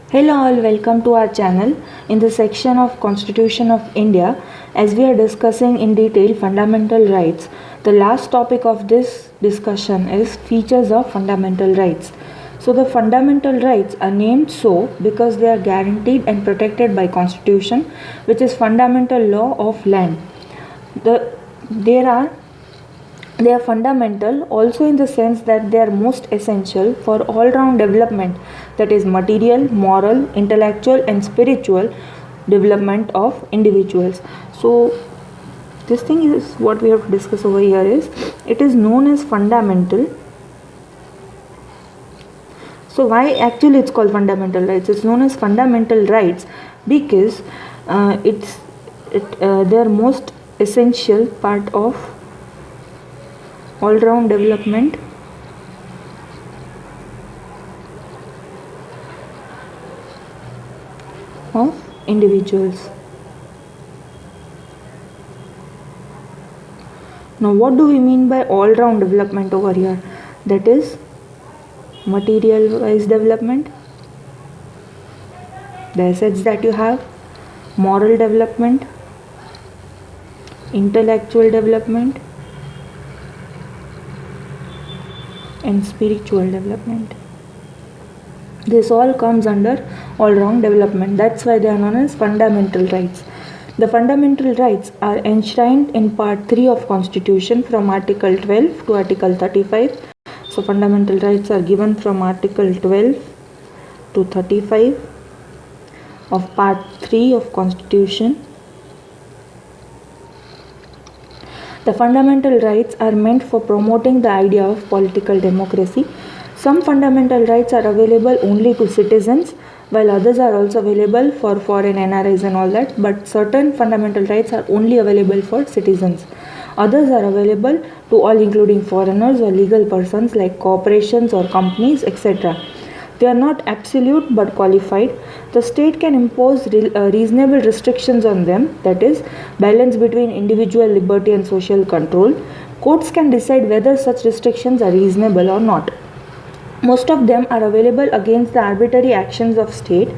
Hello all, welcome to our channel. In the section of Constitution of India, as we are discussing in detail fundamental rights, the last topic of this discussion is features of fundamental rights. So the fundamental rights are named so because they are guaranteed and protected by Constitution, which is fundamental law of land. There are they are fundamental also in the sense that they are most essential for all round development, that is, material, moral, intellectual, and spiritual development of individuals. So, this thing is what we have to discuss over here is it is known as fundamental. So, why actually it's called fundamental rights? It's known as fundamental rights because they are most essential part of all-round development of individuals. Now, what do we mean by all-round development over here? That is material-wise development, the assets that you have, moral development, intellectual development, and spiritual development. This all comes under all-round development. That's why they are known as fundamental rights. The fundamental rights are enshrined in Part 3 of Constitution from Article 12 to Article 35. So fundamental rights are given from Article 12 to 35 of Part 3 of Constitution. The fundamental rights are meant for promoting the idea of political democracy. Some fundamental rights are available only to citizens, while others are also available for foreign NRIs and all that, but certain fundamental rights are only available for citizens. Others are available to all, including foreigners or legal persons like corporations or companies, etc. They are not absolute but qualified. The state can impose reasonable restrictions on them, that is, balance between individual liberty and social control. Courts can decide whether such restrictions are reasonable or not. Most of them are available against the arbitrary actions of state,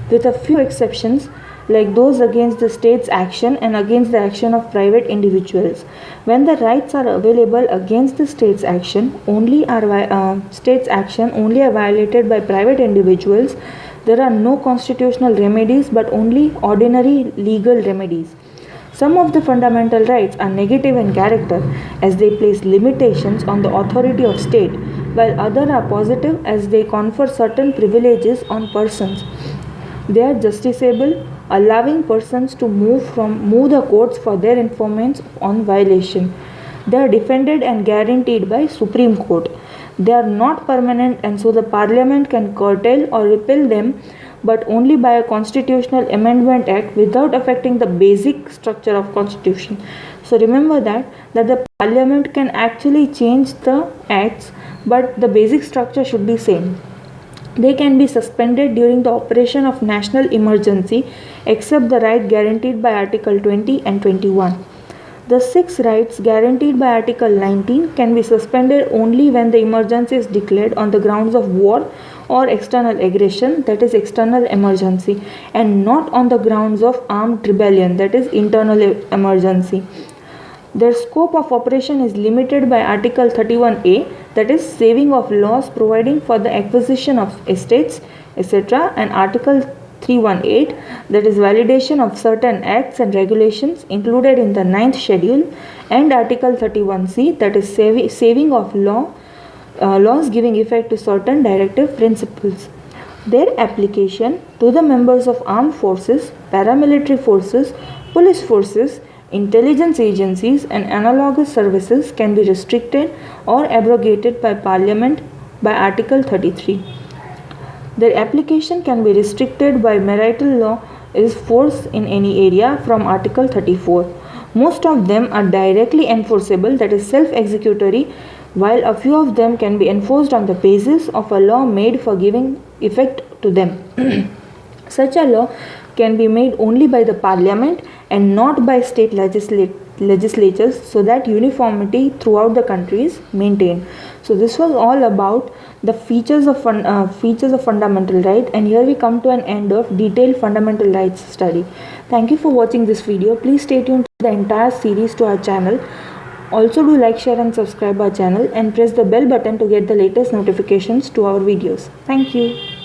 with a few exceptions like those against the state's action and against the action of private individuals. When the rights are available against the state's action only are violated by private individuals, there are no constitutional remedies but only ordinary legal remedies. Some of the fundamental rights are negative in character as they place limitations on the authority of state, while others are positive as they confer certain privileges on persons. They are justiciable, allowing persons to move the courts for their informants on violation. They are defended and guaranteed by Supreme Court. They are not permanent, and so the Parliament can curtail or repeal them, but only by a constitutional amendment act without affecting the basic structure of constitution. So remember that the Parliament can actually change the acts, but the basic structure should be same. They can be suspended during the operation of national emergency except the right guaranteed by Article 20 and 21. The 6 rights guaranteed by Article 19 can be suspended only when the emergency is declared on the grounds of war or external aggression, that is external emergency, and not on the grounds of armed rebellion, that is internal emergency. Their scope of operation is limited by Article 31A, that is saving of laws providing for the acquisition of estates, etc., and Article 318, that is validation of certain acts and regulations included in the 9th schedule, and Article 31C, that is saving of laws giving effect to certain directive principles. Their application to the members of armed forces, paramilitary forces, police forces, intelligence agencies and analogous services can be restricted or abrogated by Parliament by Article 33. Their application can be restricted by marital law is force in any area from Article 34. Most of them are directly enforceable, that is self-executory, while a few of them can be enforced on the basis of a law made for giving effect to them. Such a law can be made only by the Parliament and not by state legislatures so that uniformity throughout the country is maintained. So this was all about the features of fundamental right, and here we come to an end of detailed fundamental rights study. Thank you for watching this video. Please stay tuned to the entire series to our channel. Also do like, share and subscribe our channel and press the bell button to get the latest notifications to our videos. Thank you.